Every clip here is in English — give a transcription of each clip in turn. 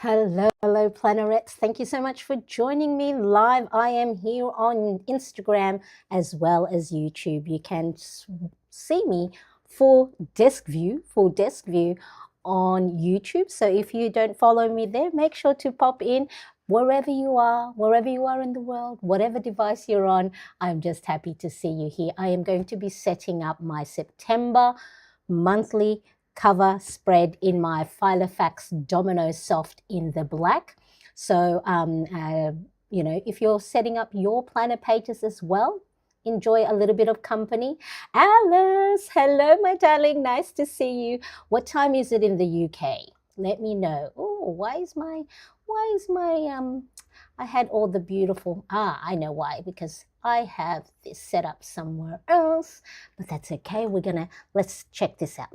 Hello, Plannerets. Thank you so much for joining me live. I am here on Instagram as well as YouTube. You can see me full desk view on YouTube. So if you don't follow me there, make sure to pop in wherever you are in the world, whatever device you're on. I'm just happy to see you here. I am going to be setting up my September monthly cover spread in my Filofax Domino Soft in the black. So, if you're setting up your planner pages as well, enjoy a little bit of company. Alice, hello, my darling. Nice to see you. What time is it in the UK? Let me know. Oh, I had all the beautiful, I know why, because I have this set up somewhere else, but that's okay. Let's check this out.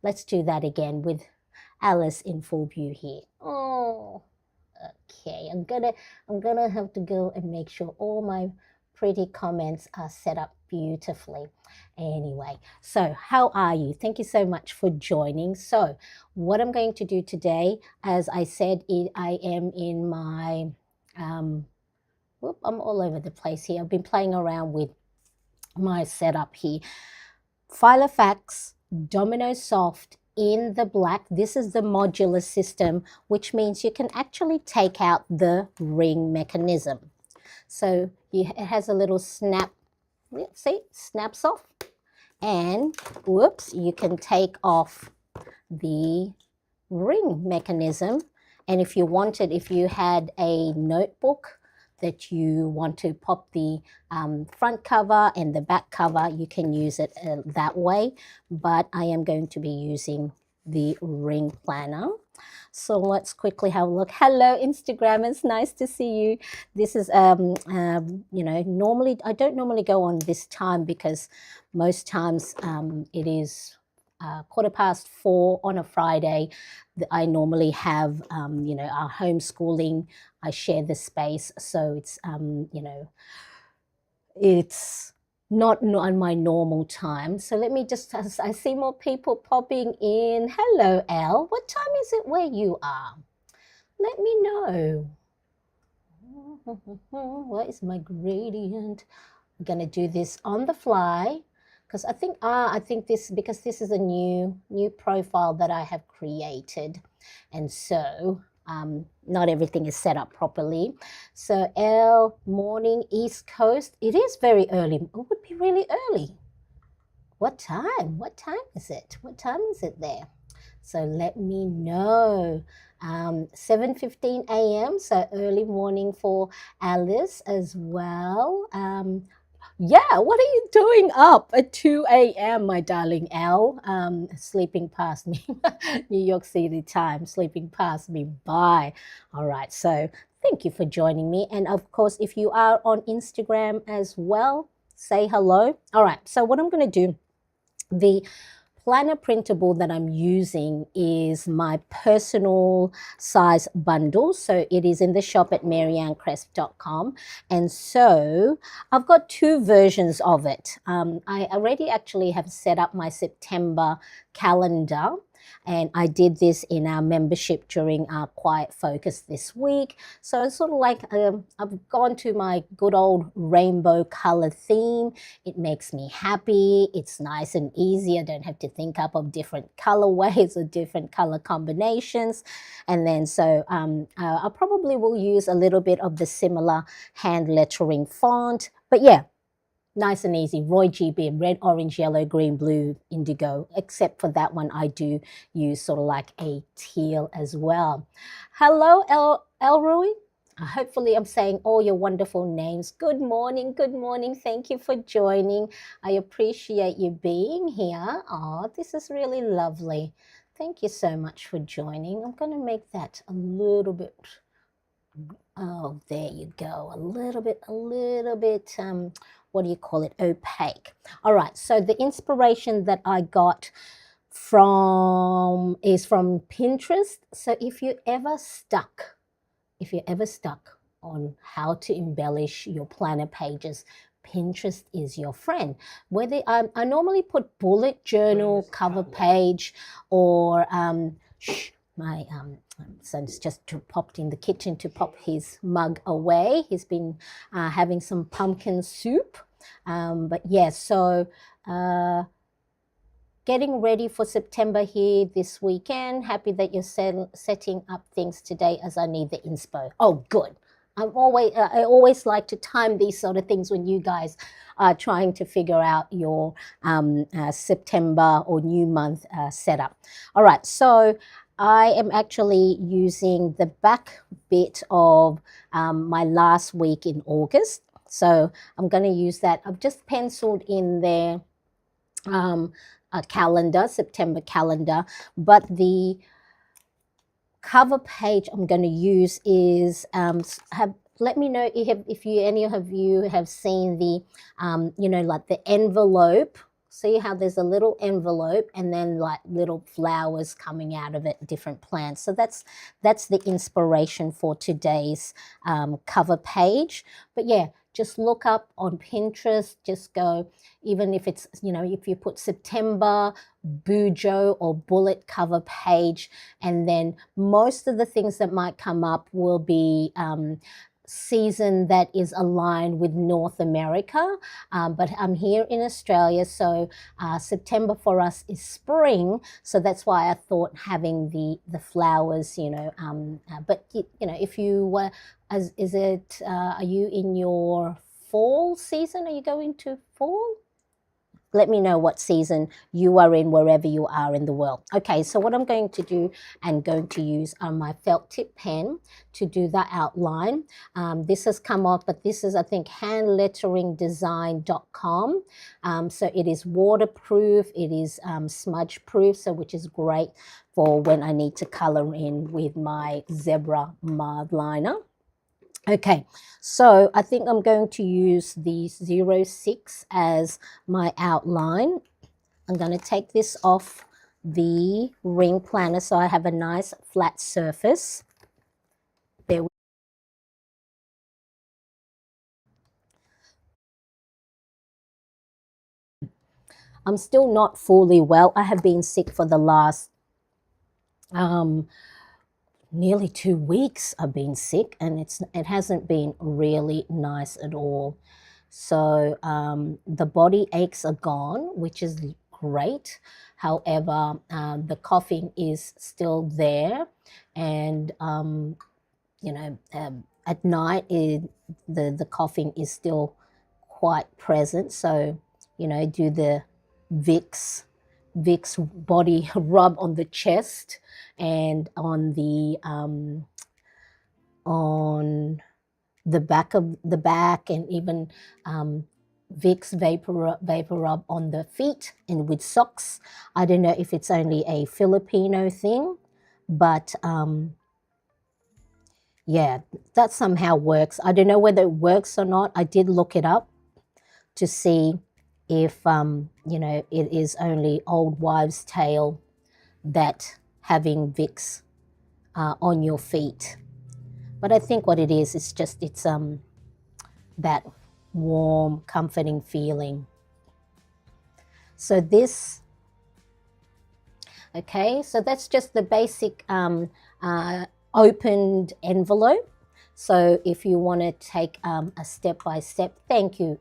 Let's do that again with Alice in full view here. Oh, okay. I'm gonna have to go and make sure all my pretty comments are set up beautifully. Anyway, so how are you? Thank you so much for joining. So what I'm going to do today, as I said, I am in my, I'm all over the place here. I've been playing around with my setup here. Filofax Domino Soft in the black. This is the modular system, which means you can actually take out the ring mechanism. So it has a little snap, see, snaps off, and whoops, you can take off the ring mechanism. And if you wanted, if you had a notebook that you want to pop the front cover and the back cover, you can use it that way. But I am going to be using the ring planner. So let's quickly have a look. Hello, Instagram. It's nice to see you. This is, normally, I don't normally go on this time because most times it is 4:15 on a Friday. I normally have, our homeschooling. I share the space. So it's, it's not on my normal time. So let me just, I see more people popping in. Hello, Elle. What time is it where you are? Let me know. What is my gradient? I'm going to do this on the fly because I think this, because this is a new profile that I have created. And so not everything is set up properly. So L, morning, East Coast. It is very early. It would be really early. What time? What time is it? What time is it there? So let me know. 7:15 a.m. So early morning for Alice as well. Yeah, what are you doing up at 2 a.m., my darling Al? Sleeping past me. New York City time, sleeping past me. Bye. All right, so thank you for joining me. And of course, if you are on Instagram as well, say hello. All right, so what I'm going to do, the planner printable that I'm using is my personal size bundle. So it is in the shop at maryanncresp.com. And so I've got two versions of it. I already actually have set up my September calendar. And I did this in our membership during our Quiet Focus this week. So it's sort of like I've gone to my good old rainbow color theme. It makes me happy. It's nice and easy. I don't have to think up of different colorways or different color combinations. And then so I probably will use a little bit of the similar hand lettering font. But yeah, nice and easy. Roy G. Bibb, red, orange, yellow, green, blue, indigo. Except for that one, I do use sort of like a teal as well. Hello, Elroy. Hopefully I'm saying all your wonderful names. Good morning, good morning. Thank you for joining. I appreciate you being here. Oh, this is really lovely. Thank you so much for joining. I'm going to make that a little bit, oh, there you go. A little bit, what do you call it, opaque. All right, so the inspiration that I got is from Pinterest. So if you're ever stuck on how to embellish your planner pages, Pinterest is your friend. Whether I normally put bullet journal, cover page, or My son's just popped in the kitchen to pop his mug away. He's been having some pumpkin soup. But yeah, so getting ready for September here this weekend. Happy that you're setting up things today as I need the inspo. Oh, good. I always like to time these sort of things when you guys are trying to figure out your September or new month setup. All right, so I am actually using the back bit of my last week in August. So I'm going to use that. I've just penciled in there a calendar, September calendar, but the cover page I'm going to use is let me know if you any of you have seen the like the envelope. See how there's a little envelope and then like little flowers coming out of it, different plants. So that's the inspiration for today's cover page. But yeah, just look up on Pinterest, just go, even if it's, if you put September Bujo or bullet cover page, and then most of the things that might come up will be season that is aligned with North America, but I'm here in Australia, so September for us is spring, so that's why I thought having the flowers, but if you were, are you in your fall season? Are you going to fall? Let me know what season you are in wherever you are in the world. Okay, so what I'm going to do and going to use are my felt tip pen to do the outline. This has come off, but this is, I think, handletteringdesign.com. So it is waterproof, it is smudge proof, so which is great for when I need to color in with my zebra mark liner. Okay, so I think I'm going to use the 06 as my outline. I'm going to take this off the ring planner so I have a nice flat surface. There. I'm still not fully well. I have been sick for the last nearly 2 weeks. I've been sick, and it hasn't been really nice at all. So the body aches are gone, which is great. However, the coughing is still there, and at night the coughing is still quite present. So do the Vicks body rub on the chest and on the back, and even Vicks vapor rub on the feet and with socks. I don't know if it's only a Filipino thing, but yeah, that somehow works. I don't know whether it works or not. I did look it up to see if it is only old wives' tale that having Vicks on your feet. But I think what it is just it's that warm, comforting feeling. So this, okay, so that's just the basic opened envelope. So if you want to take a step-by-step, thank you,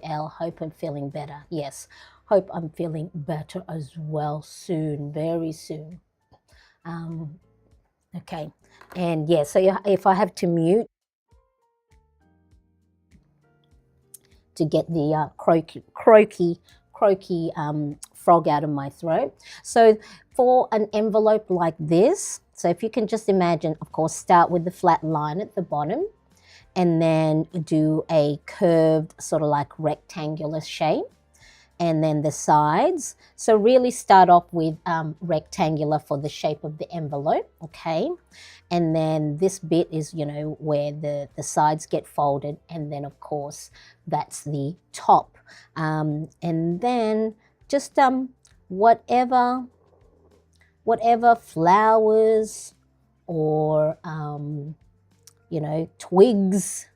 Elle. Hope I'm feeling better. Yes, hope I'm feeling better as well soon, very soon. Okay, and yeah, so if I have to mute to get the croaky frog out of my throat. So for an envelope like this, so if you can just imagine, of course, start with the flat line at the bottom and then do a curved sort of like rectangular shape, and then the sides. So really start off with rectangular for the shape of the envelope, okay? And then this bit is, where the sides get folded, and then of course that's the top. And then just whatever flowers or twigs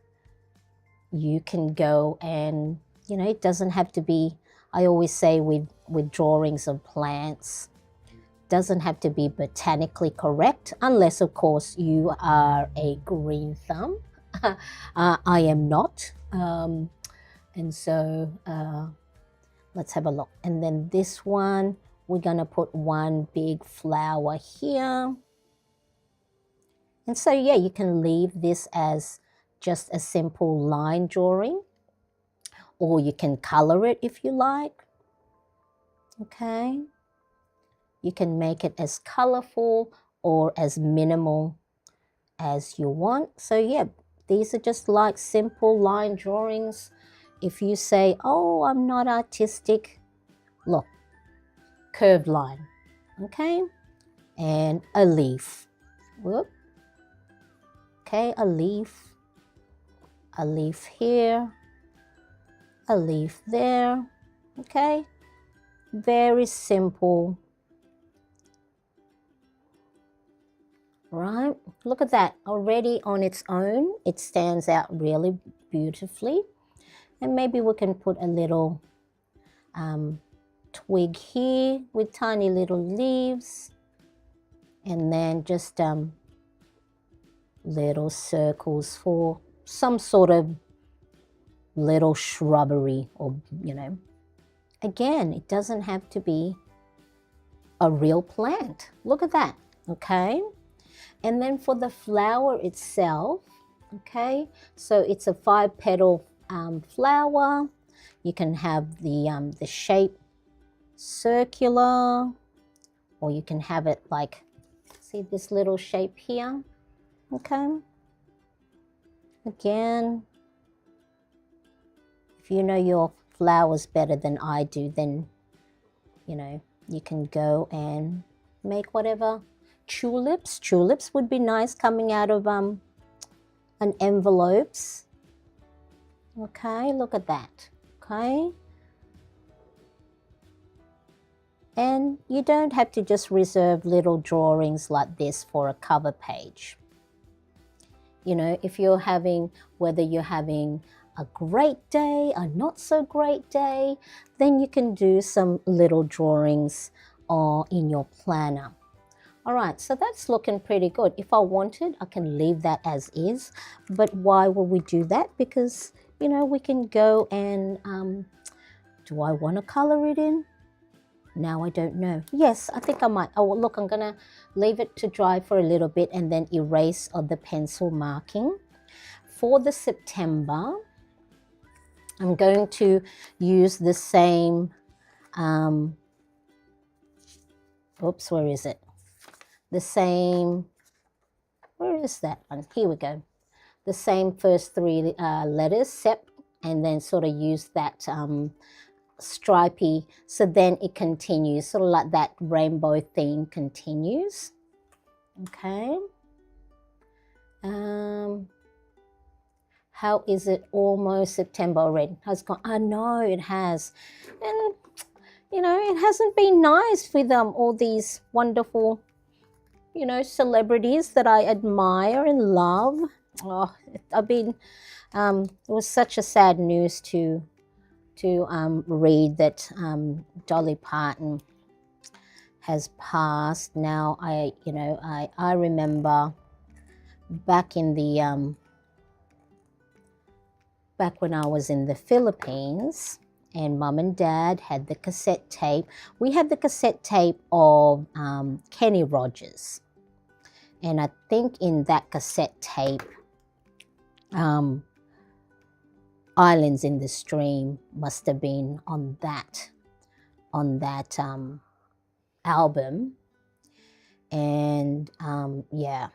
you can go, and it doesn't have to be, I always say with drawings of plants, doesn't have to be botanically correct, unless of course you are a green thumb. I am not. And so let's have a look. And then this one, we're going to put one big flower here. And so, yeah, you can leave this as just a simple line drawing, or you can color it if you like. Okay. You can make it as colorful or as minimal as you want. So, yeah, these are just like simple line drawings. If you say, oh, I'm not artistic, look, curved line, okay? And a leaf. Whoop. Okay, a leaf here, a leaf there, okay? Very simple. Right, look at that. Already on its own, it stands out really beautifully. And maybe we can put a little twig here with tiny little leaves, and then just little circles for some sort of little shrubbery, or, you know, again, it doesn't have to be a real plant. Look at that, okay? And then for the flower itself, okay, so it's a 5-petal flower. You can have the shape circular, or you can have it like, see this little shape here, okay? Again, if you know your flowers better than I do, then, you know, you can go and make whatever. Tulips would be nice coming out of an envelopes. Okay, look at that. Okay, and you don't have to just reserve little drawings like this for a cover page. You know, if you're having, whether you're having a great day, a not so great day, then you can do some little drawings in your planner. All right, so that's looking pretty good. If I wanted, I can leave that as is. But why will we do that? Because, you know, we can go and, do I want to color it in? Now I don't know. Yes, I think I might. Oh, look, I'm going to leave it to dry for a little bit and then erase the pencil marking. For the September, I'm going to use the same, oops, where is it? The same, where is that one? Here we go. The same first 3 letters, SEP, and then sort of use that stripy, so then it continues, sort of like that rainbow theme continues. Okay. How is it almost September already? Has gone, I know it has. And, you know, it hasn't been nice with all these wonderful, you know, celebrities that I admire and love. Oh, it was such a sad news to read that Dolly Parton has passed. Now I remember back in the back when I was in the Philippines, and Mum and Dad had the cassette tape. We had the cassette tape of Kenny Rogers, and I think in that cassette tape, Islands in the Stream must have been on that album. And yeah,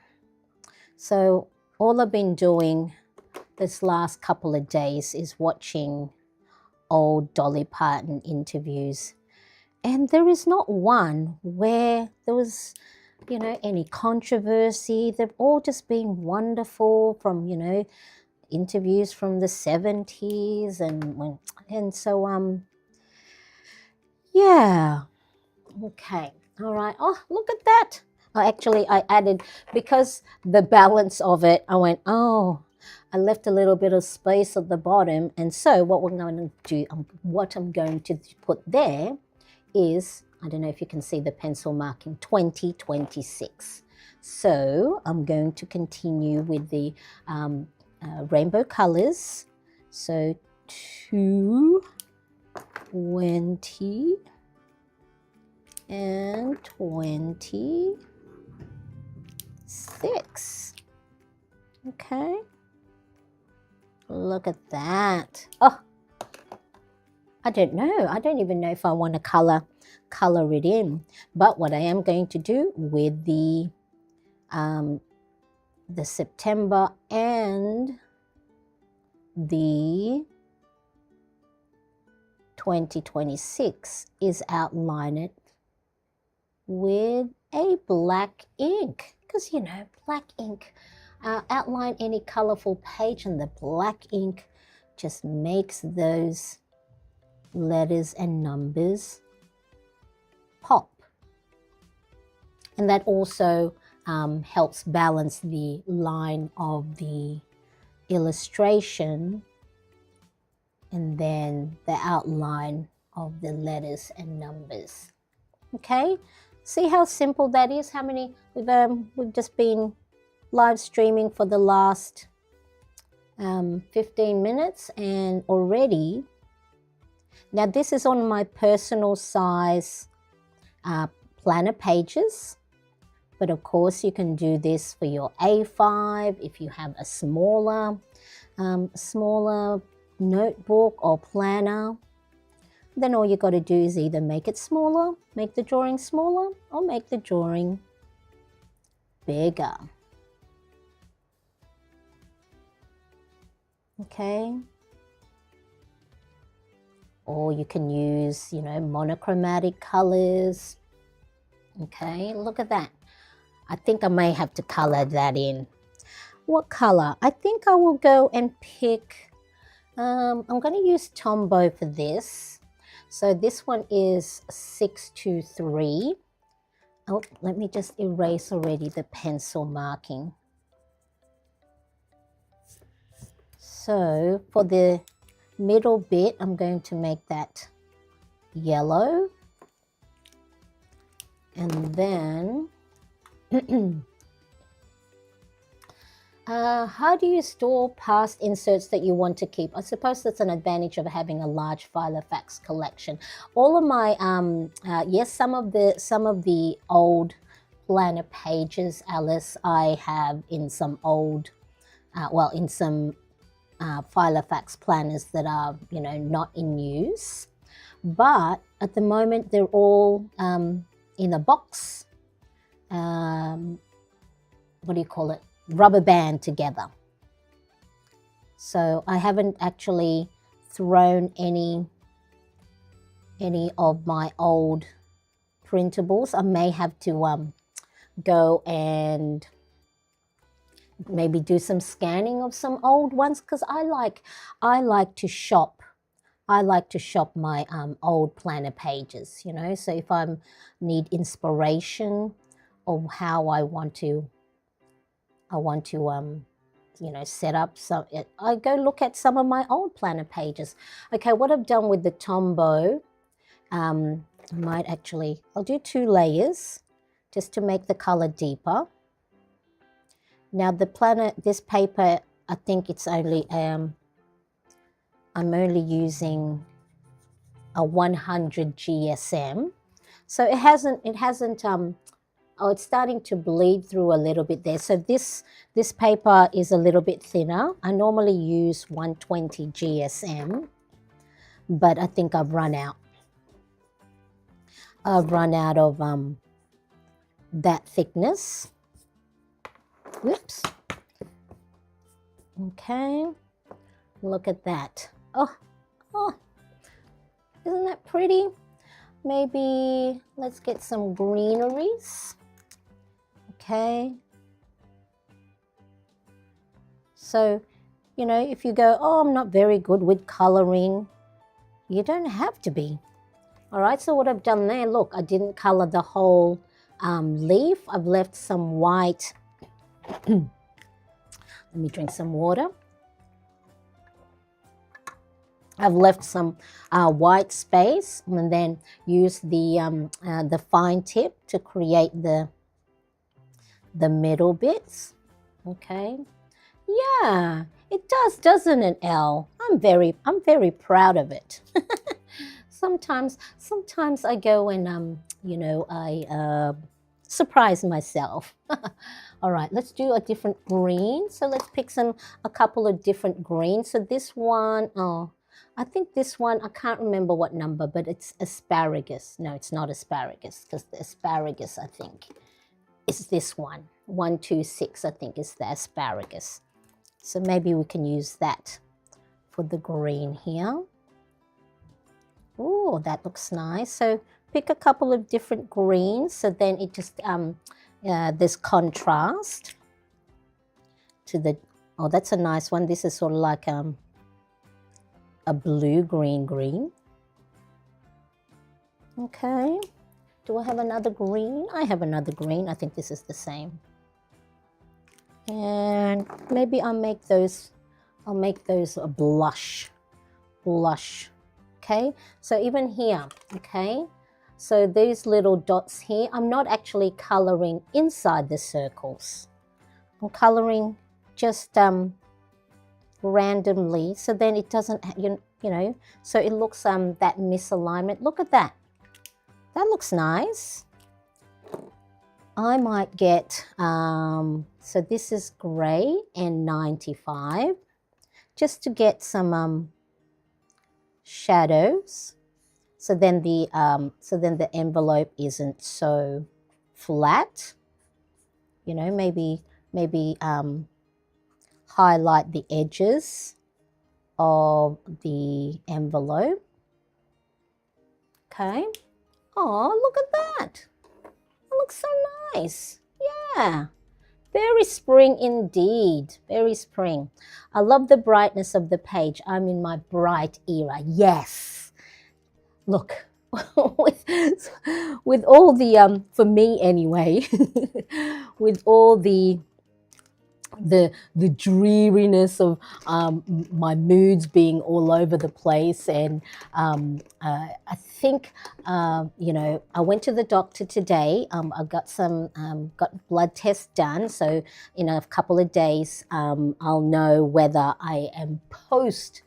so all I've been doing this last couple of days is watching old Dolly Parton interviews, and there is not one where there was, you know, any controversy. They've all just been wonderful, from, you know, interviews from the 70s, and so yeah. Okay, all right. Oh, look at that. Actually, I added, because the balance of it, I went, oh, I left a little bit of space at the bottom, and so what I'm going to put there is I don't know if you can see the pencil marking, 2026. So I'm going to continue with the rainbow colors. So 20 and 26. Okay. Look at that. Oh, I don't know. I don't even know if I want to color it in. But what I am going to do with the September and the 2026 is outline it with a black ink, because you know, black ink, outline any colorful page, and the black ink just makes those letters and numbers pop. And that also helps balance the line of the illustration and then the outline of the letters and numbers. Okay, see how simple that is? How many we've just been live streaming for the last 15 minutes, and already, now this is on my personal size planner pages, but of course you can do this for your A5 if you have a smaller notebook or planner. Then all you got to do is either make it smaller, make the drawing smaller, or make the drawing bigger. Okay. Or you can use, you know, monochromatic colors. Okay, look at that. I think I may have to color that in. What color? I think I will go and pick, I'm going to use Tombow for this. So this one is 623. Oh, let me just erase already the pencil marking. So for the middle bit, I'm going to make that yellow. And then, how do you store past inserts that you want to keep? I suppose that's an advantage of having a large Filofax collection. All of my, yes, some of the old planner pages, Alice, I have in some old, in some Filofax planners that are, you know, not in use. But at the moment, they're all in a box. What do you call it? Rubber band together. So I haven't actually thrown any of my old printables. I may have to go and maybe do some scanning of some old ones, because I like to shop. I like to shop my old planner pages, you know. So if I need inspiration of how I want to you know, set up some, I go look at some of my old planner pages. Okay, what I've done with the Tombow, I might actually, I'll do 2 layers just to make the color deeper. Now the planner, this paper, I think it's only, I'm only using a 100 GSM. So it hasn't, oh, it's starting to bleed through a little bit there. So this paper is a little bit thinner. I normally use 120 GSM, but I think I've run out. I've run out of that thickness. Whoops. Okay, look at that. Oh, isn't that pretty? Maybe let's get some greeneries. Okay. So, you know, if you go, oh, I'm not very good with coloring, you don't have to be. All right, so what I've done there, look, I didn't color the whole leaf. I've left some white. Let me drink some water. I've left some white space, and then use the fine tip to create the middle bits. Okay, yeah, it does, doesn't it, Elle? I'm very proud of it. Sometimes I go and I surprise myself. All right, let's do a different green. So let's pick a couple of different greens. So this one, oh, I think this one, I can't remember what number, but it's asparagus. No, it's not asparagus, because the asparagus, I think, is this one. 126, I think, is the asparagus. So maybe we can use that for the green here. Oh, that looks nice. So pick a couple of different greens, so then it just this contrast to the, oh, that's a nice one. This is sort of like a blue green. Okay, do I have another green? I have another green. I think this is the same. And maybe I'll make those a blush. Okay, so even here, okay, so these little dots here, I'm not actually coloring inside the circles. I'm coloring just randomly, so then it doesn't, you know, so it looks that misalignment. Look at that. That looks nice. I might get, so this is gray and 95, just to get some shadows. So then the envelope isn't so flat. You know, maybe highlight the edges of the envelope. Okay. Oh, look at that. It looks so nice. Yeah. Very spring indeed. Very spring. I love the brightness of the page. I'm in my bright era. Yes. Look, with all the for me anyway, with all the dreariness of my moods being all over the place, and I think I went to the doctor today. I got got blood tests done, so in a couple of days I'll know whether I am post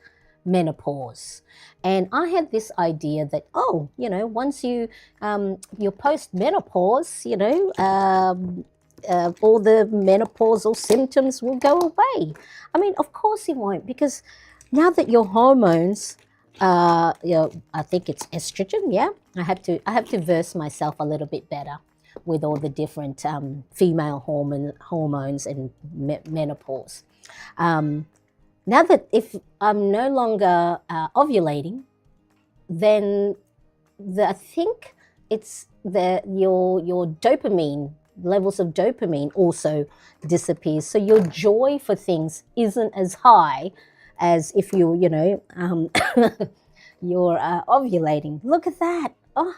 menopause. And I had this idea that, oh, once you're post menopause, all the menopausal symptoms will go away. I mean, of course it won't, because now that your hormones, I think it's estrogen. Yeah, I have to verse myself a little bit better with all the different female hormones and menopause. Now that if I'm no longer ovulating, then I think it's your dopamine levels of dopamine also disappears. So your joy for things isn't as high as if you're ovulating. Look at that. Oh,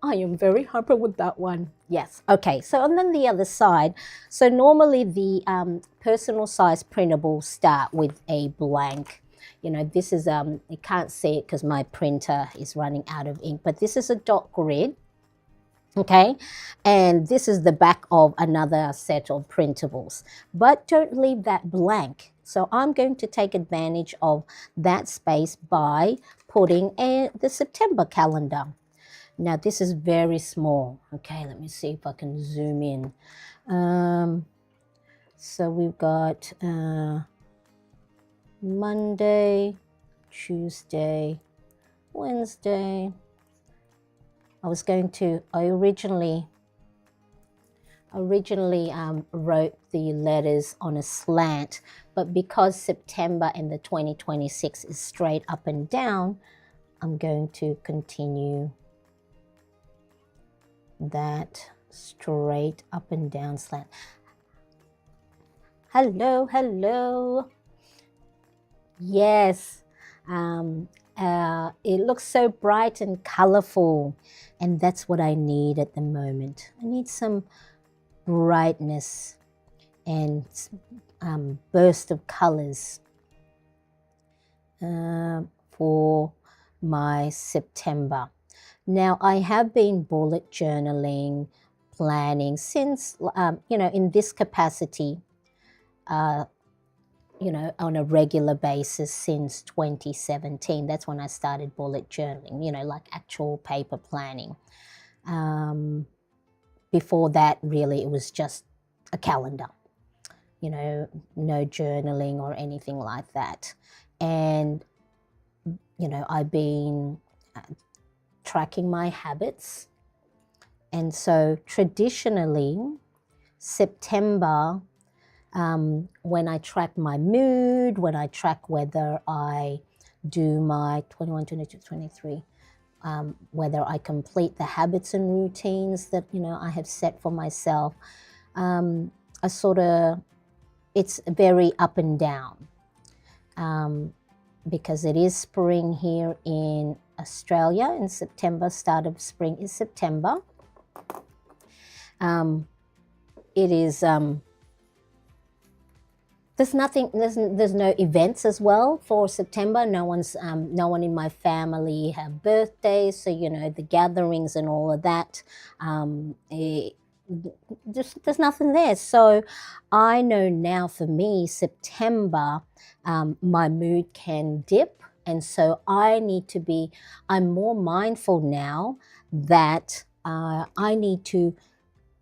I am very happy with that one. Yes. Okay. So, and then the other side. So normally the personal size printables start with a blank. This is, you can't see it because my printer is running out of ink, but this is a dot grid. Okay, and this is the back of another set of printables, but don't leave that blank. So I'm going to take advantage of that space by putting the September calendar. Now this is very small. Okay, let me see if I can zoom in. So we've got Monday, Tuesday, Wednesday. I originally wrote the letters on a slant, but because September and the 2026 is straight up and down, I'm going to continue that straight up and down slant. Hello, hello. Yes. It looks so bright and colorful, and that's what I need at the moment. I need some brightness and burst of colors. for my September. Now, I have been bullet journaling, planning since, in this capacity, on a regular basis since 2017. That's when I started bullet journaling, like actual paper planning. Before that, really, it was just a calendar, no journaling or anything like that. And, I've been tracking my habits. And so traditionally, September, when I track my mood, when I track whether I do my 21, 22, 23, whether I complete the habits and routines that, I have set for myself, it's very up and down, because it is spring here in Australia in September. Start of spring is September. It is... There's no events as well for September. No one in my family have birthdays, so the gatherings and all of that. There's nothing there. So I know now for me, September, my mood can dip, and so I'm more mindful now that I need to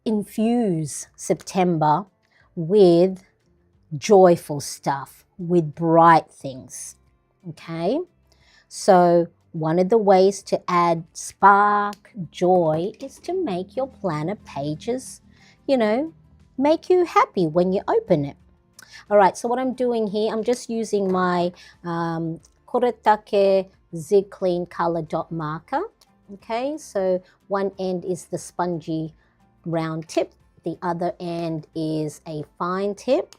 infuse September with joyful stuff, with bright things. Okay, so one of the ways to add spark, joy, is to make your planner pages, make you happy when you open it. All right, so what I'm doing here, I'm just using my Koretake Zig Clean Color Dot Marker. Okay, so one end is the spongy round tip, the other end is a fine tip.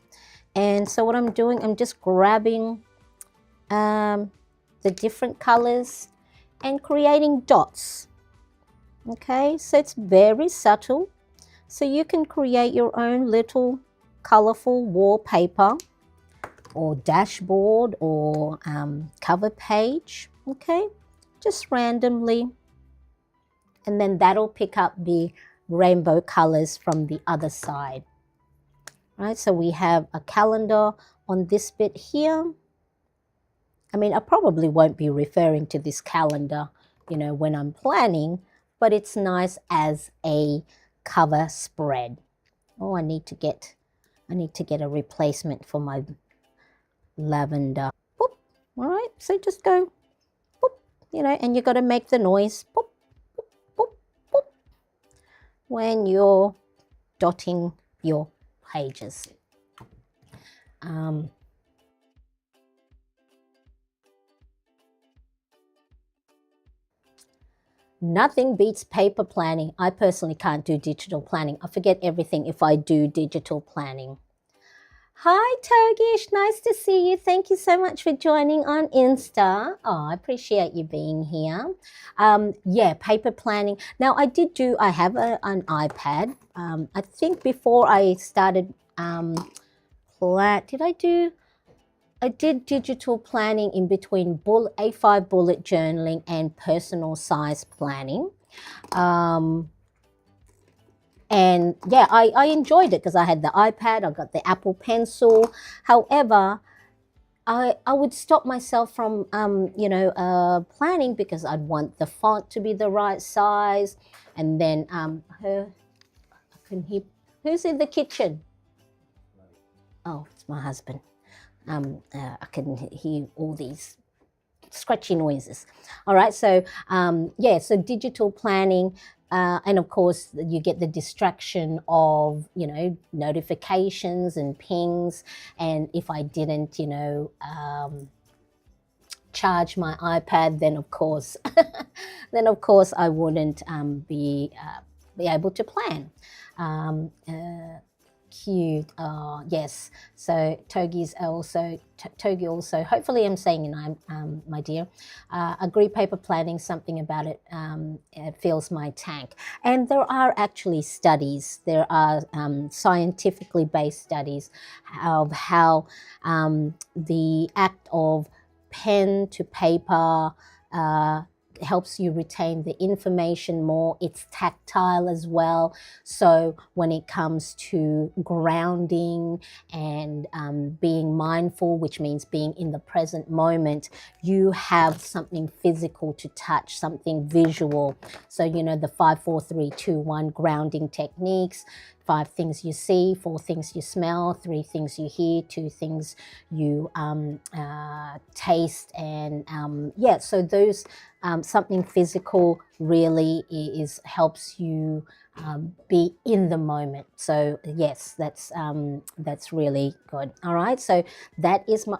And so what I'm doing, I'm just grabbing the different colors and creating dots. Okay, so it's very subtle. So you can create your own little colorful wallpaper or dashboard or cover page. Okay, just randomly. And then that'll pick up the rainbow colors from the other side. Right, so we have a calendar on this bit here. I mean, I probably won't be referring to this calendar, when I'm planning, but it's nice as a cover spread. Oh, I need to get a replacement for my lavender. Boop. All right, so just go, boop, and you got to make the noise, boop, boop, boop, boop, when you're dotting your pages. Nothing beats paper planning. I personally can't do digital planning. I forget everything if I do digital planning. Hi, Togish. Nice to see you. Thank you so much for joining on Insta. Oh, I appreciate you being here. Yeah, paper planning. Now, I have an iPad. I think before I started I did digital planning in between A5 bullet journaling and personal size planning. And yeah, I enjoyed it because I had the iPad, I got the Apple Pencil. However, I would stop myself from, planning because I'd want the font to be the right size. And then who's in the kitchen? Oh, it's my husband. I can hear all these scratchy noises. All right, so so digital planning, and of course you get the distraction of notifications and pings, and if I didn't charge my iPad, then of course I wouldn't be able to plan. Cute. Yes. So Togi also, hopefully I'm saying your name, my dear. Agree paper planning, something about it, it fills my tank. And there are actually studies, there are scientifically based studies of how the act of pen to paper, helps you retain the information more. It's tactile as well. So when it comes to grounding and being mindful, which means being in the present moment, you have something physical to touch, something visual. So, you know, the 5, 4, 3, 2, 1 grounding techniques. 5 things you see, 4 things you smell, 3 things you hear, 2 things you taste, and yeah, so those something physical really helps you be in the moment. So yes, that's really good. All right, so that is my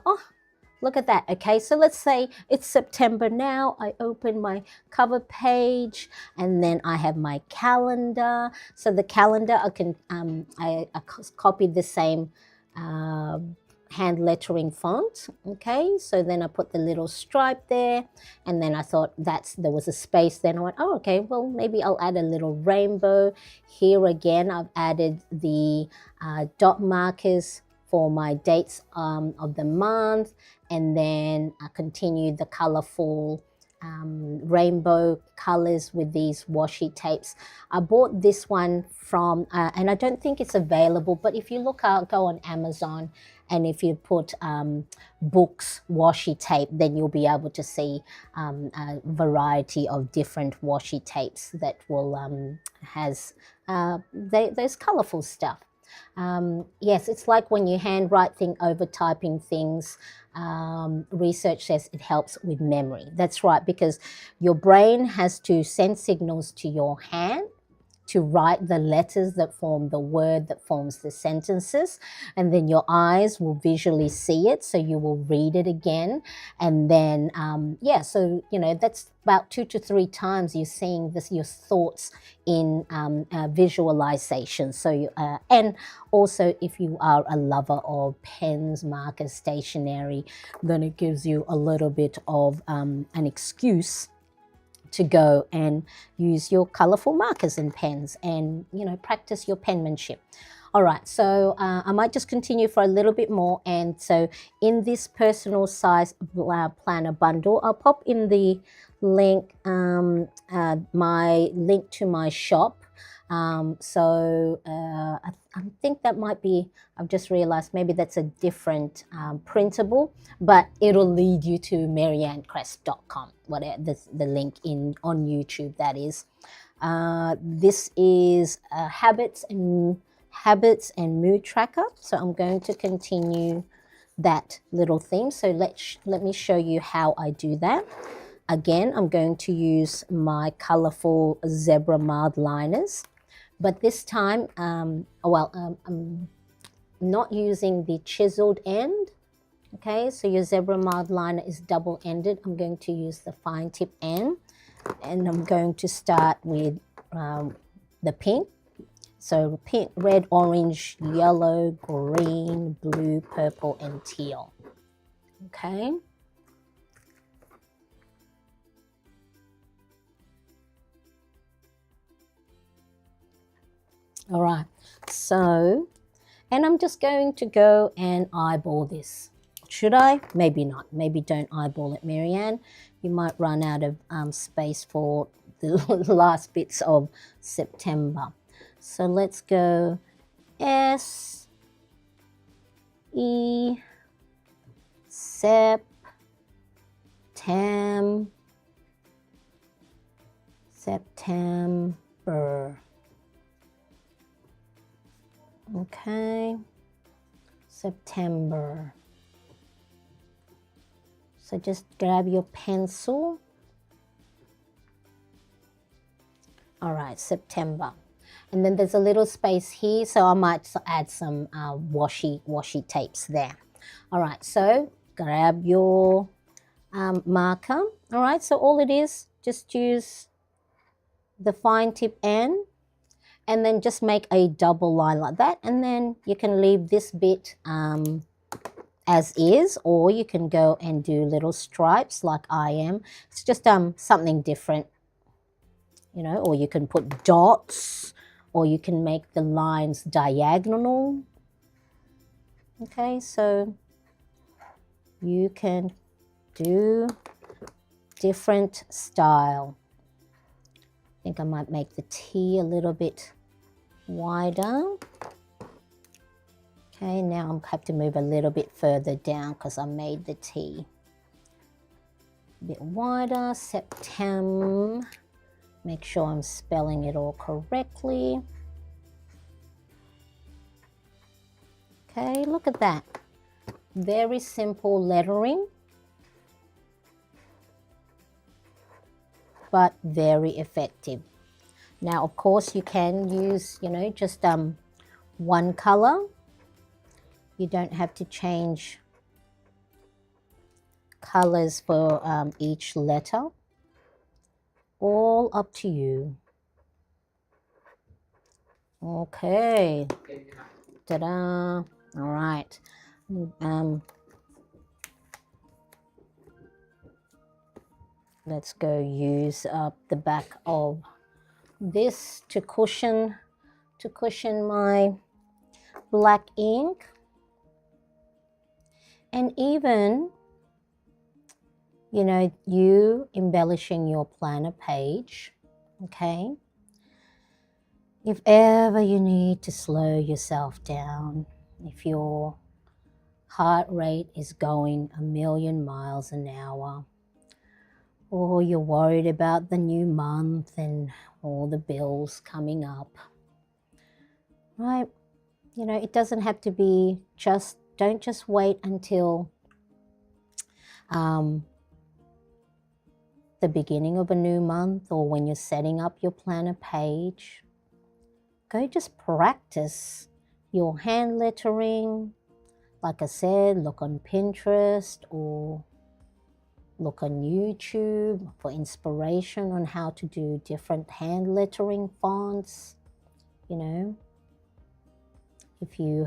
look at that. Okay, so let's say it's September now. I open my cover page and then I have my calendar. So the calendar, I can I copied the same hand lettering font. Okay, so then I put the little stripe there, and then I thought there was a space. Then I went, oh, okay, well maybe I'll add a little rainbow. Here again, I've added the dot markers for my dates of the month, and then I continued the colorful rainbow colors with these washi tapes. I bought this one from, and I don't think it's available, but if you look out, go on Amazon, and if you put books washi tape, then you'll be able to see a variety of different washi tapes that will has those colorful stuff. Yes, it's like when you handwrite things over typing things. Research says it helps with memory. That's right, because your brain has to send signals to your hand to write the letters that form the word that forms the sentences, and then your eyes will visually see it, so you will read it again, and then yeah, so you know that's about 2 to 3 times you're seeing your thoughts in visualization. So and also if you are a lover of pens, markers, stationery, then it gives you a little bit of an excuse to go and use your colorful markers and pens and, you know, practice your penmanship. All right, so I might just continue for a little bit more. And so in this personal size planner bundle, I'll pop in the link, my link to my shop. I think that might be, I've just realized maybe that's a different printable, but it'll lead you to maryanncrest.com, whatever the link on YouTube, that is. This is habits and mood tracker. So I'm going to continue that little theme. So let me show you how I do that. Again, I'm going to use my colorful zebra mild liners, but this time, I'm not using the chiseled end. Okay, so your zebra mild liner is double-ended. I'm going to use the fine tip end, and I'm going to start with the pink. So pink, red, orange, yellow, green, blue, purple, and teal. Okay. All right, so, and I'm just going to go and eyeball this. Should I? Maybe not. Maybe don't eyeball it, Marianne. You might run out of space for the last bits of September. So let's go S, E, September. Okay, September. So just grab your pencil. All right, September. And then there's a little space here, so I might add some washi tapes there. All right, so grab your marker. All right, so all it is, just use the fine tip end, and then just make a double line like that, and then you can leave this bit as is, or you can go and do little stripes like I am. It's just something different, you know, or you can put dots, or you can make the lines diagonal. Okay, so you can do different style. I think I might make the T a little bit wider. Okay, now I have to move a little bit further down because I made the T a bit wider. Septem. Make sure I'm spelling it all correctly. Okay, look at that. Very simple lettering, but very effective. Now, of course, you can use, just one color. You don't have to change colors for each letter. All up to you. Okay. Ta-da. All right. Let's go use up the back of this to cushion my black ink. And even, you embellishing your planner page, okay? If ever you need to slow yourself down, if your heart rate is going 1,000,000 miles an hour, or you're worried about the new month and all the bills coming up, right? It doesn't have to be don't just wait until the beginning of a new month or when you're setting up your planner page. Go just practice your hand lettering. Like I said, look on Pinterest or look on YouTube for inspiration on how to do different hand lettering fonts. If you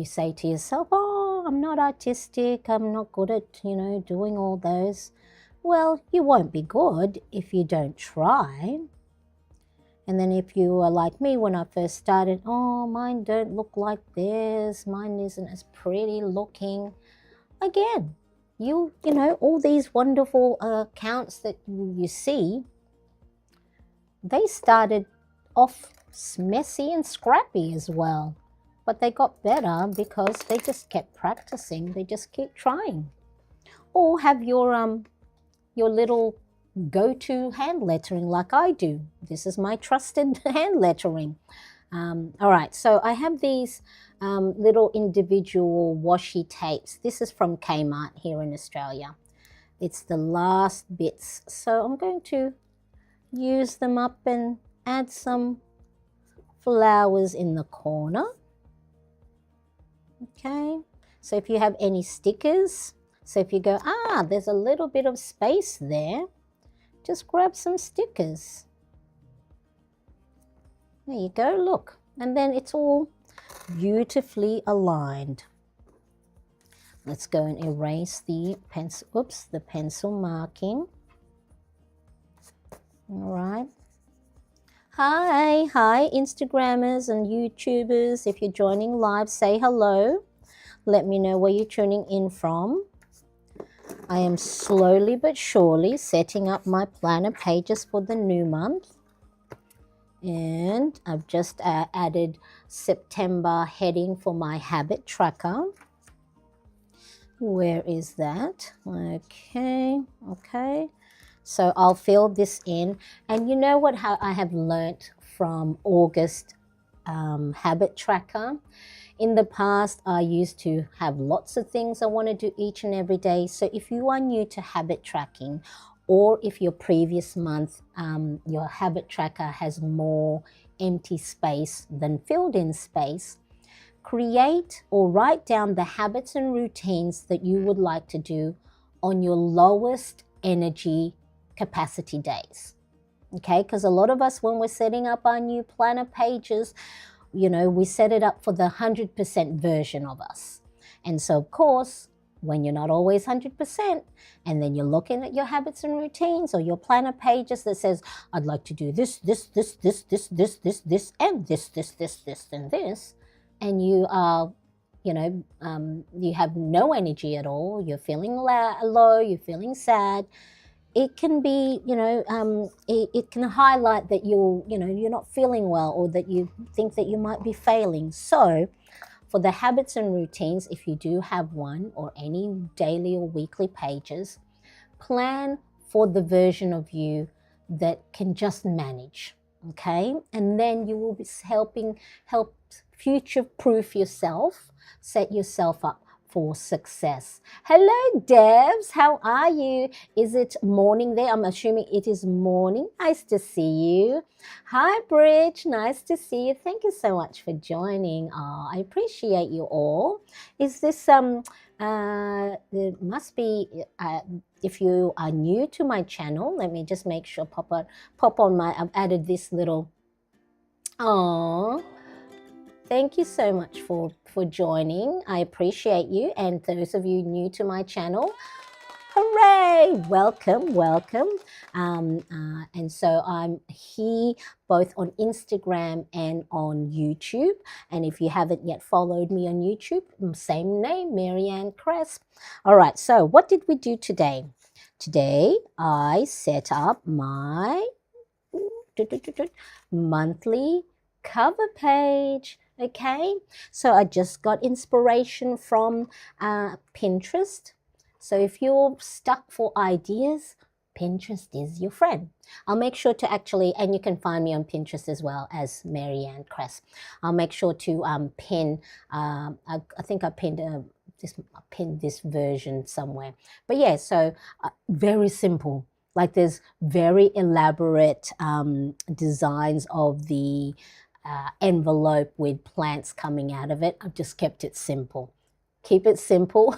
say to yourself, oh, I'm not artistic, I'm not good at, doing all those. Well, you won't be good if you don't try. And then if you are like me when I first started, oh, mine don't look like theirs, mine isn't as pretty looking. Again, all these wonderful accounts that you see, they started off messy and scrappy as well. But they got better because they just kept practicing. They just keep trying. Or have your little go-to hand lettering like I do. This is my trusted hand lettering. All right, so I have these little individual washi tapes. This is from Kmart here in Australia. It's the last bits. So I'm going to use them up and add some flowers in the corner. Okay, so if you have any stickers, so if you go, there's a little bit of space there, just grab some stickers. There you go, look. And then it's all beautifully aligned. Let's go and erase the pencil marking. All right. Hi, Instagrammers and YouTubers. If you're joining live, say hello. Let me know where you're tuning in from. I am slowly but surely setting up my planner pages for the new month. And I've just added September heading for my habit tracker. Where is that? Okay. So I'll fill this in. And you know what I have learnt from August habit tracker? In the past, I used to have lots of things I want to do each and every day. So if you are new to habit tracking, or if your previous month, your habit tracker has more empty space than filled in space, create or write down the habits and routines that you would like to do on your lowest energy capacity days. Okay, because a lot of us, when we're setting up our new planner pages, we set it up for the 100% version of us. And so, of course, when you're not always 100%, and then you're looking at your habits and routines or your planner pages that says, I'd like to do this, and this, and this, and you are, you have no energy at all, you're feeling low, you're feeling sad, it can be, it can highlight that you're not feeling well, or that you think that you might be failing. So for the habits and routines, if you do have one or any daily or weekly pages, plan for the version of you that can just manage. Okay, and then you will be help future proof yourself, set yourself up for success. Hello Devs, how are you? Is it morning there? I'm assuming it is morning. Nice to see you. Hi Bridge, nice to see you. Thank you so much for joining. I appreciate you all. Is this it must be if you are new to my channel, let me just make sure pop on my, I've added this little, oh, thank you so much for joining. I appreciate you. And those of you new to my channel, hooray, welcome. And so I'm here both on Instagram and on YouTube. And if you haven't yet followed me on YouTube, same name, Marianne Cresp. All right, so what did we do today? Today I set up my monthly cover page. Okay, so I just got inspiration from Pinterest. So if you're stuck for ideas, Pinterest is your friend. I'll make sure to actually, and you can find me on Pinterest as well as Marianne Cress. I'll make sure to pin, I think I pinned this version somewhere. But yeah, so very simple. Like there's very elaborate designs of the envelope with plants coming out of it. I've just kept it simple. Keep it simple.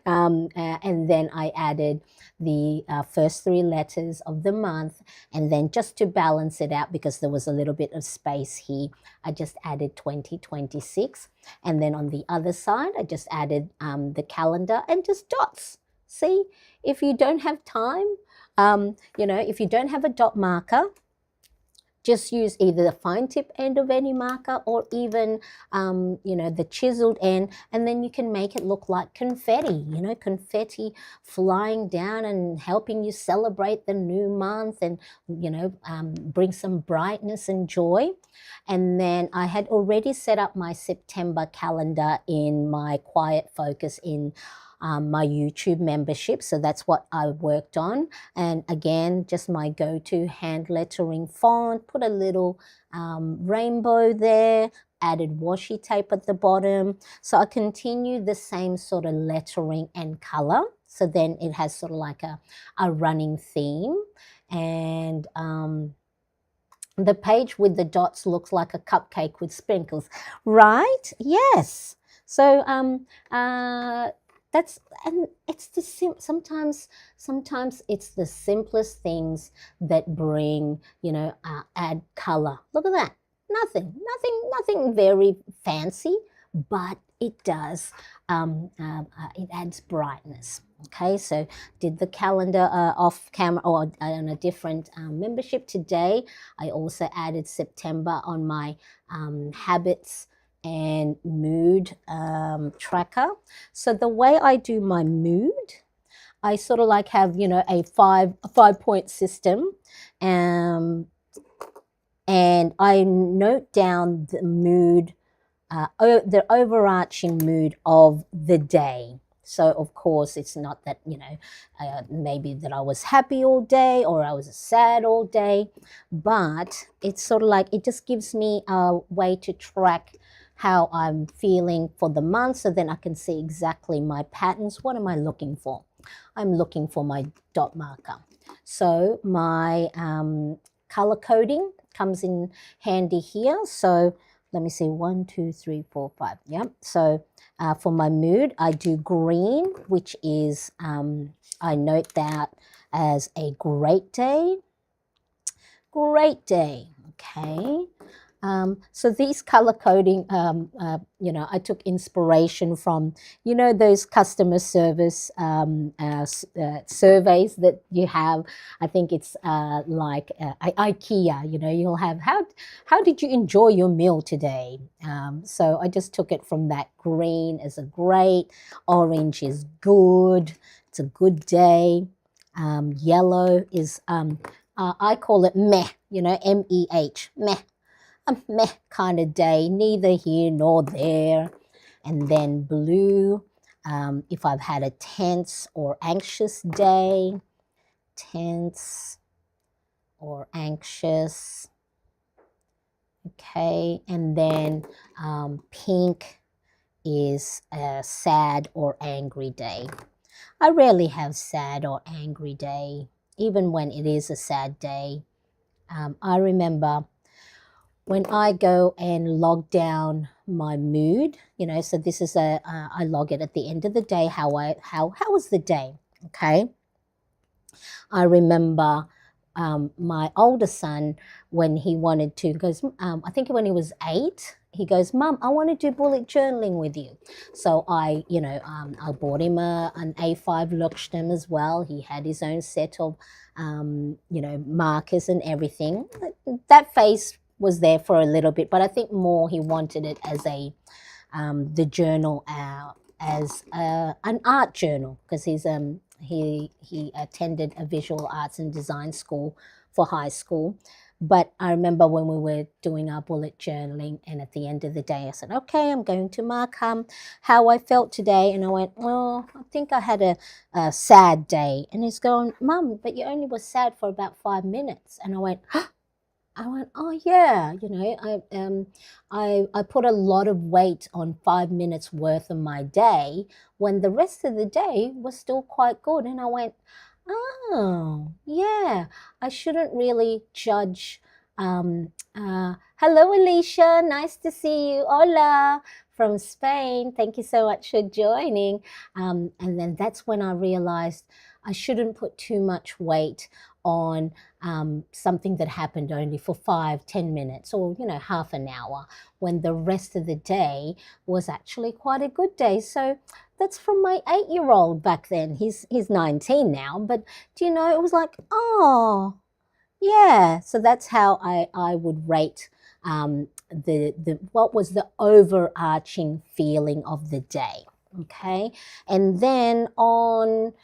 And then I added the first 3 letters of the month. And then just to balance it out, because there was a little bit of space here, I just added 2026. And then on the other side, I just added the calendar and just dots. See, if you don't have time, if you don't have a dot marker, just use either the fine tip end of any marker or even, the chiseled end, and then you can make it look like confetti, confetti flying down and helping you celebrate the new month and, bring some brightness and joy. And then I had already set up my September calendar in my Quiet Focus in my YouTube membership. So that's what I worked on. And again, just my go-to hand lettering font, put a little rainbow there, added washi tape at the bottom. So I continued the same sort of lettering and color. So then it has sort of like a running theme. And the page with the dots looks like a cupcake with sprinkles, right? Yes. So it's sometimes it's the simplest things that bring, add color. Look at that. Nothing very fancy, but it does, it adds brightness. Okay, so did the calendar off camera or on a different membership today. I also added September on my habits and mood tracker. So the way I do my mood, I sort of like have, a five-point system, and I note down the mood, the overarching mood of the day. So of course it's not that, maybe that I was happy all day or I was sad all day, but it's sort of like, it just gives me a way to track how I'm feeling for the month, so then I can see exactly my patterns. What am I looking for? I'm looking for my dot marker. So my color coding comes in handy here. So let me see, 1, 2, 3, 4, 5. Yeah. So for my mood, I do green, which is, I note that as a great day. Great day. Okay. So these color coding, I took inspiration from, those customer service surveys that you have. I think it's like IKEA. You'll have how did you enjoy your meal today? So I just took it from that. Green is a great, orange is good. It's a good day. Yellow is I call it meh. MEH, meh, a meh kind of day, neither here nor there. And then blue, if I've had a tense or anxious day, tense or anxious. Okay, and then pink is a sad or angry day. I rarely have sad or angry day, even when it is a sad day. I remember when I go and log down my mood, so this is I log it at the end of the day. How was the day? Okay. I remember my older son, when he wanted to, goes, I think when he was 8, he goes, Mum, I want to do bullet journaling with you. So I bought him an A5 Luxstem as well. He had his own set of, markers and everything. That phase was there for a little bit, but I think more he wanted it as the journal as an art journal, because he attended a visual arts and design school for high school. But I remember when we were doing our bullet journaling, and at the end of the day, I said, okay, I'm going to mark how I felt today. And I went, well, I think I had a sad day. And he's going, Mum, but you only were sad for about 5 minutes. And I went, oh yeah, I put a lot of weight on 5 minutes worth of my day when the rest of the day was still quite good. And I went, oh yeah, I shouldn't really judge. Hello, Alicia, nice to see you. Hola from Spain. Thank you so much for joining. And then that's when I realized I shouldn't put too much weight on something that happened only for 5-10 minutes or half an hour, when the rest of the day was actually quite a good day. So that's from my 8-year-old back then. He's 19 now, but do you know, it was like, oh yeah. So that's how I would rate the what was the overarching feeling of the day. Okay, and then on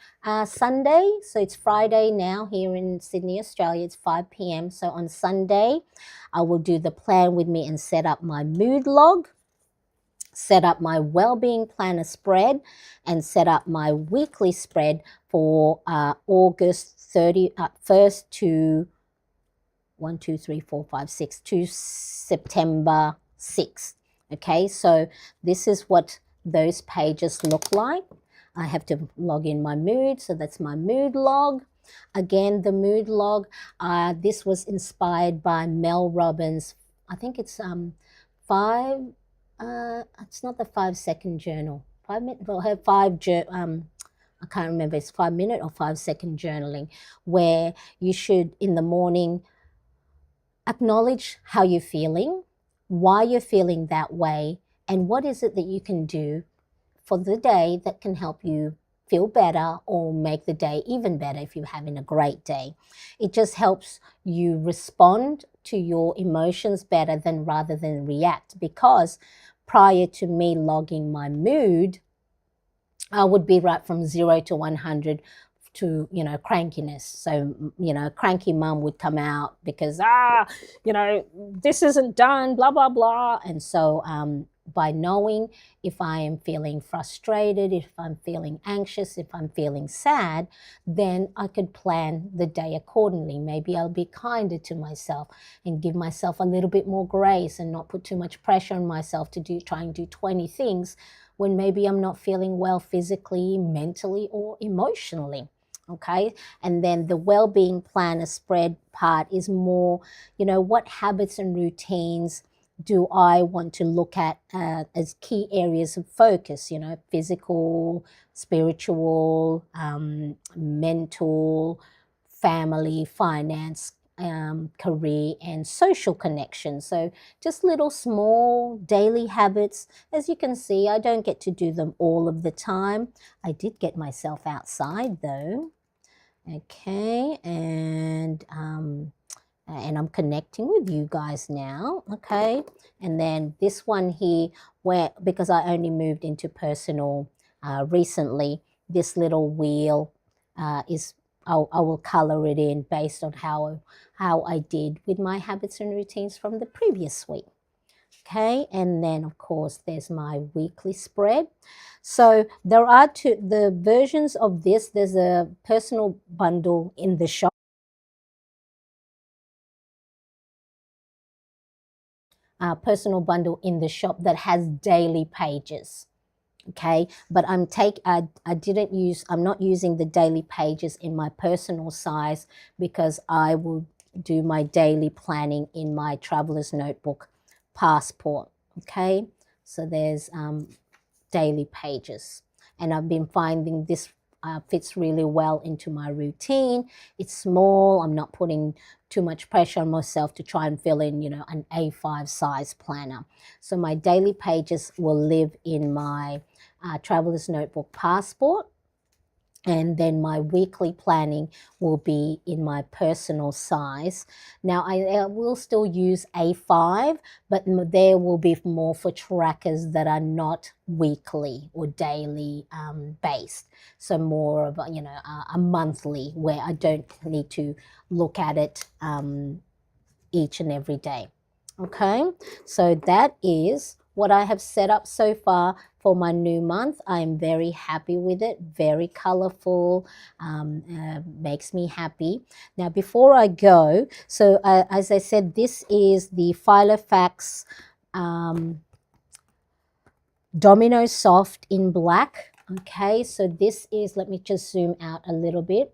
Sunday, so it's Friday now here in Sydney, Australia, it's 5 p.m. So on Sunday, I will do the plan with me and set up my mood log, set up my well-being planner spread, and set up my weekly spread for August 1st to 1, 2, 3, 4, 5, 6 to September 6th. Okay, so this is what those pages look like. I have to log in my mood, so that's my mood log. Again, the mood log, this was inspired by Mel Robbins. I think it's it's not the 5-second journal. 5 minute, well, her I can't remember, it's 5-minute or 5-second journaling, where you should, in the morning, acknowledge how you're feeling, why you're feeling that way, and what is it that you can do for the day that can help you feel better or make the day even better if you're having a great day. It just helps you respond to your emotions better rather than react, because prior to me logging my mood, I would be right from 0 to 100 to, crankiness. So, cranky mum would come out because, this isn't done, blah, blah, blah. And so by knowing if I am feeling frustrated, if I'm feeling anxious, if I'm feeling sad, then I could plan the day accordingly. Maybe I'll be kinder to myself and give myself a little bit more grace and not put too much pressure on myself to try and do 20 things when maybe I'm not feeling well physically, mentally, or emotionally. Okay, and then the well-being planner spread part is more, what habits and routines do I want to look at as key areas of focus, physical, spiritual, mental, family, finance, career and social connection. So just little small daily habits. As you can see, I don't get to do them all of the time. I did get myself outside though. Okay, and I'm connecting with you guys now. Okay, and then this one here, where because I only moved into personal recently, this little wheel is I will color it in based on how I did with my habits and routines from the previous week. Okay, and then of course there's my weekly spread. So there are the versions of this. There's a personal bundle in the shop. Personal bundle in the shop that has daily pages. Okay, but I'm not using the daily pages in my personal size because I will do my daily planning in my traveler's notebook passport. Okay, so there's daily pages, and I've been finding this fits really well into my routine. It's small. I'm not putting too much pressure on myself to try and fill in, an A5 size planner. So my daily pages will live in my traveler's notebook passport, and then my weekly planning will be in my personal size. Now I will still use A5, but there will be more for trackers that are not weekly or daily based. So more of a monthly, where I don't need to look at it each and every day. Okay, so that is what I have set up so far for my new month. I am very happy with it, very colorful, makes me happy. Now, before I go, so as I said, this is the Filofax Domino Soft in black. Okay, so this is, let me just zoom out a little bit.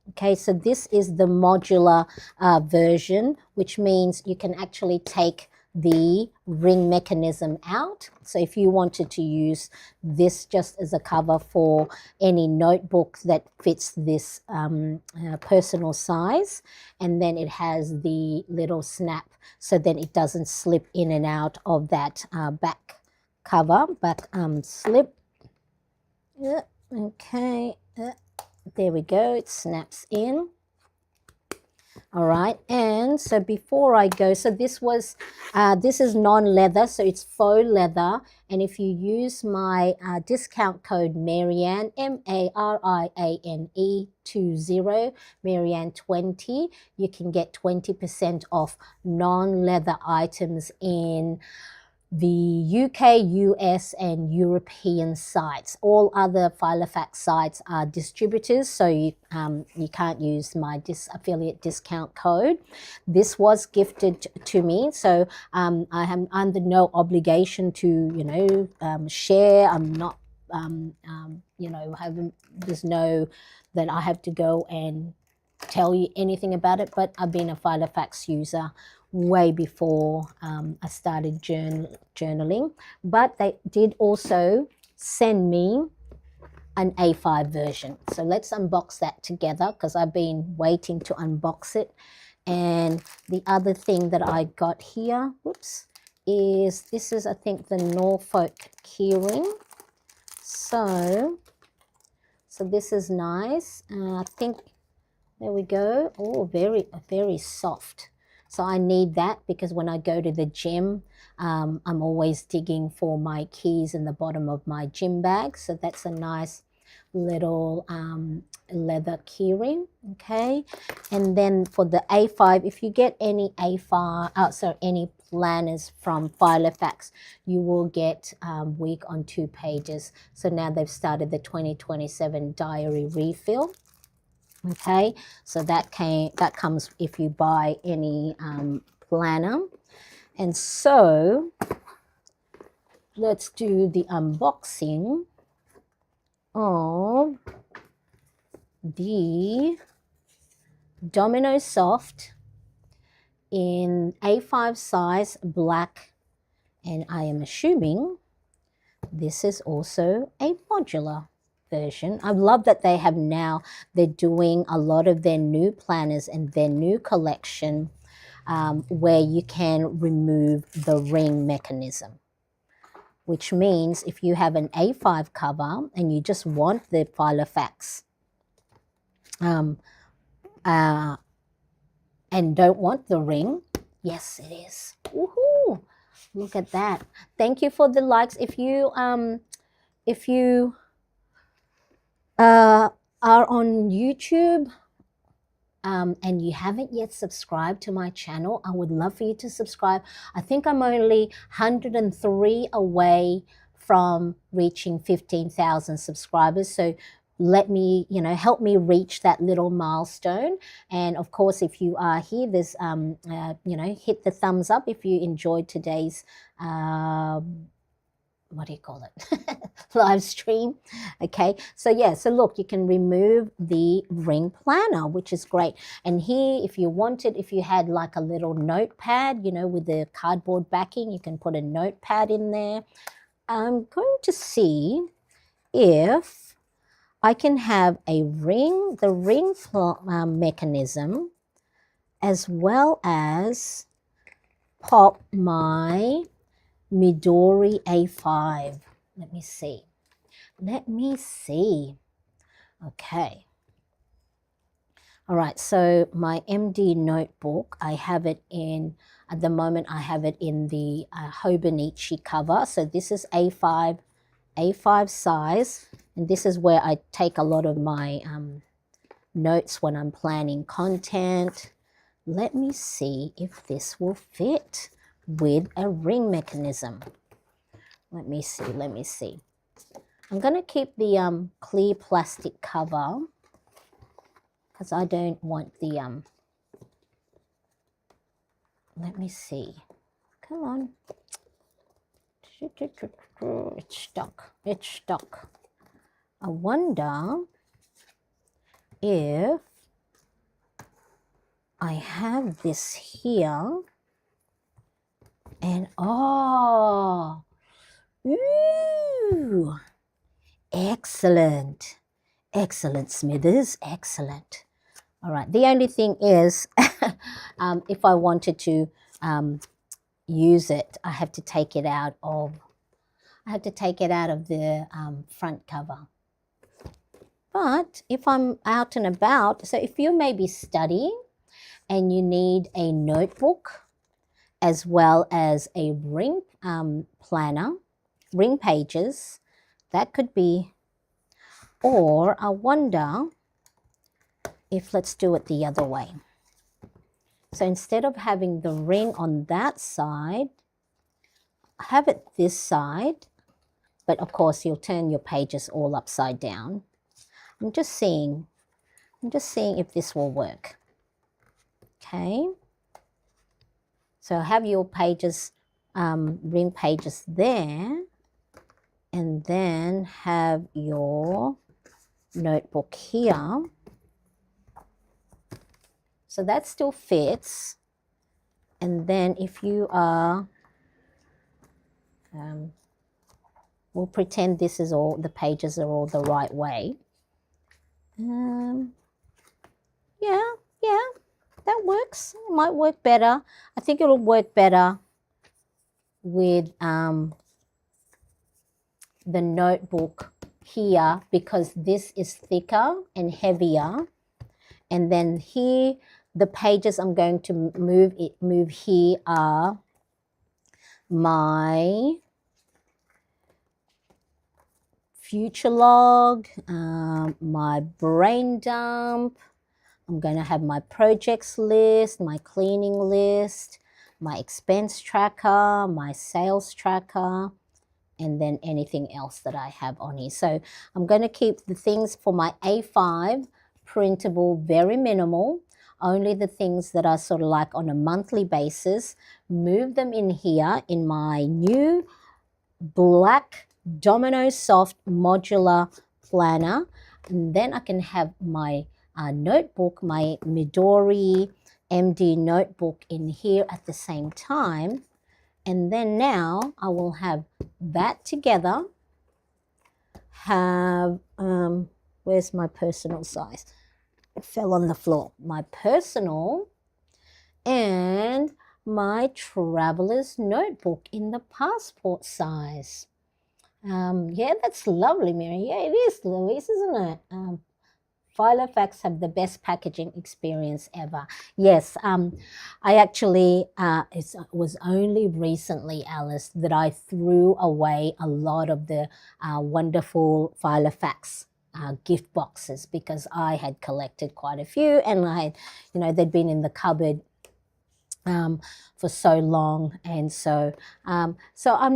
Okay, so this is the modular version, which means you can actually take the ring mechanism out. So if you wanted to use this just as a cover for any notebook that fits this personal size, and then it has the little snap so then it doesn't slip in and out of that back cover, back slip. Okay. There we go, it snaps in. All right, and so before I go, so this is non-leather, so it's faux leather, and if you use my discount code Marianne, Mariane 20, Marianne 20, you can get 20% off non-leather items in the UK, US, and European sites. All other Filofax sites are distributors, so you can't use my affiliate discount code. This was gifted to me, so I am under no obligation to share. I'm not there's no that I have to go and tell you anything about it, but I've been a Filofax user way before I started journaling. But they did also send me an A5 version. So let's unbox that together because I've been waiting to unbox it. And the other thing that I got here, is this is, I think, the Norfolk keyring. So this is nice. I think, there we go. Oh, very, very soft. So I need that because when I go to the gym, I'm always digging for my keys in the bottom of my gym bag. So that's a nice little leather keyring. Okay, and then for the A5, if you get any any planners from Filofax, you will get week on 2 pages. So now they've started the 2027 diary refill. Okay, so that comes if you buy any planner. And so let's do the unboxing of the Domino Soft in A5 size black, and I am assuming this is also a modular version. I love that they have now, they're doing a lot of their new planners and their new collection where you can remove the ring mechanism, which means if you have an A5 cover and you just want the Filofax and don't want the ring, yes, it is. Woohoo! Look at that. Thank you for the likes. If you are on YouTube and you haven't yet subscribed to my channel, I would love for you to subscribe. I think I'm only 103 away from reaching 15,000 subscribers. So let me, help me reach that little milestone. And of course, if you are here, there's, hit the thumbs up if you enjoyed today's, what do you call it? Live stream. Okay. So yeah, so look, you can remove the ring planner, which is great. And here, if you wanted, if you had like a little notepad, with the cardboard backing, you can put a notepad in there. I'm going to see if I can have the ring mechanism, as well as pop my Midori A5. Let me see. Okay. All right, so my MD notebook, I have it in, at the moment, I have it in the Hobonichi cover. So this is A5 size, and this is where I take a lot of my notes when I'm planning content. Let me see if this will fit with a ring mechanism. Let me see. I'm going to keep the clear plastic cover because I don't want the, let me see. Come on. It's stuck. I wonder if I have this here and, ooh, excellent, Smithers, excellent. All right, the only thing is, if I wanted to use it, I have to take it out of the front cover. But if I'm out and about, so if you may be studying and you need a notebook as well as a ring planner, ring pages, that could be, or I wonder if, let's do it the other way. So instead of having the ring on that side, have it this side, but of course you'll turn your pages all upside down. I'm just seeing if this will work. Okay. So have your pages, ring pages there, and then have your notebook here. So that still fits. And then if you are, we'll pretend this is all, the pages are all the right way. Yeah, that works. It might work better. I think it'll work better with the notebook here because this is thicker and heavier. And then here, the pages I'm going to move here are my future log, my brain dump. I'm going to have my projects list, my cleaning list, my expense tracker, my sales tracker, and then anything else that I have on here. So I'm going to keep the things for my A5 printable very minimal, only the things that are sort of like on a monthly basis, move them in here in my new black Domino Soft modular planner. And then I can have my notebook, my Midori MD notebook in here at the same time. And then now I will have that together, have, where's my personal size? It fell on the floor. My personal and my traveler's notebook in the passport size. Yeah, that's lovely, Mary. Yeah, it is, Louise, isn't it? Filofax have the best packaging experience ever. Yes, I actually, it was only recently, Alice, that I threw away a lot of the wonderful Filofax gift boxes because I had collected quite a few, and they'd been in the cupboard for so long, and so I'm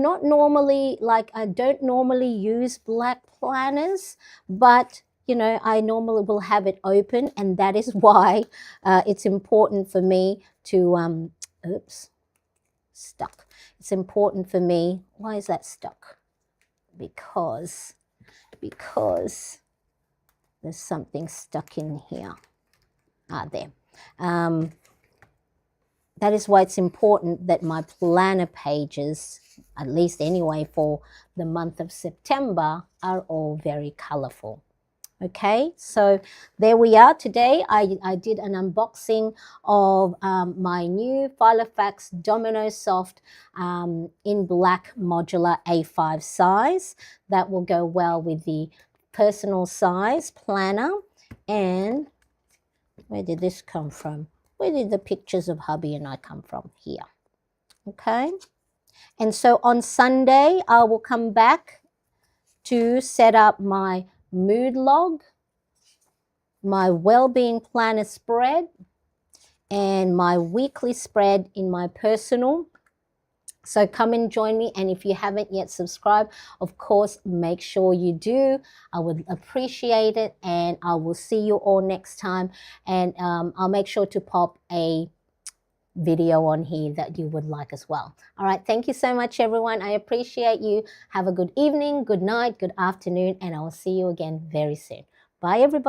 not normally, like, I don't normally use black planners, but I normally will have it open, and that is why it's important for me to oops, stuck. It's important for me. Why is that stuck? Because there's something stuck in here. There. That is why it's important that my planner pages, at least anyway for the month of September, are all very colorful. Okay, so there we are. Today I did an unboxing of my new Filofax Domino Soft in black modular A5 size. That will go well with the personal size planner. And where did this come from? Where did the pictures of hubby and I come from? Here. Okay. And so on Sunday, I will come back to set up my mood log, my well-being planner spread, and my weekly spread in my personal. So come and join me. And if you haven't yet subscribed, of course, make sure you do. I would appreciate it. And I will see you all next time. And I'll make sure to pop a video on here that you would like as well. All right. Thank you so much, everyone. I appreciate you. Have a good evening, good night, good afternoon, and I will see you again very soon. Bye, everybody.